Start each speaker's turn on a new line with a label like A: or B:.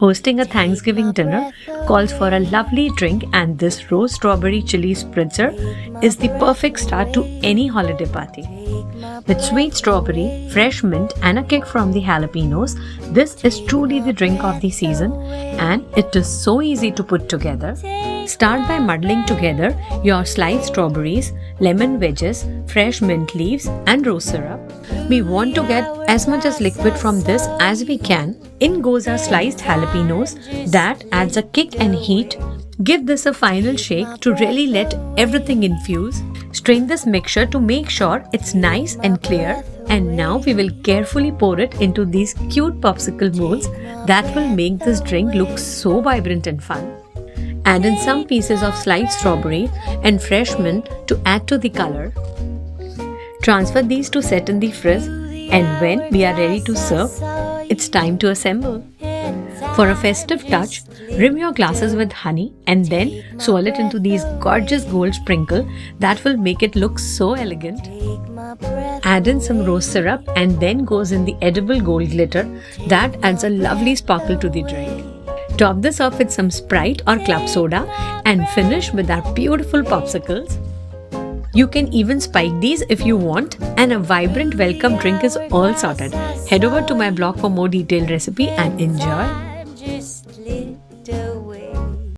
A: Hosting a Thanksgiving dinner calls for a lovely drink, and this Rose Strawberry Chili Spritzer is the perfect start to any holiday party. With sweet strawberry, fresh mint, and a kick from the jalapenos, this is truly the drink of the season, and it is so easy to put together. Start by muddling together your sliced strawberries, lemon wedges, fresh mint leaves, and rose syrup. We want to get as much as liquid from this as we can. In goes our sliced jalapenos. That adds a kick and heat. Give this a final shake to really let everything infuse. Strain this mixture to make sure it's nice and clear. And now we will carefully pour it into these cute popsicle molds that will make this drink look so vibrant and fun. Add in some pieces of sliced strawberry and fresh mint to add to the color. Transfer these to set in the fridge, and when we are ready to serve, it's time to assemble. For a festive touch, rim your glasses with honey and then swirl it into these gorgeous gold sprinkle that will make it look so elegant. Add in some rose syrup and then goes in the edible gold glitter that adds a lovely sparkle to the drink. Top this off with some Sprite or club soda and finish with our beautiful popsicles. You can even spike these if you want, and a vibrant welcome drink is all sorted. Head over to my blog for more detailed recipe and enjoy.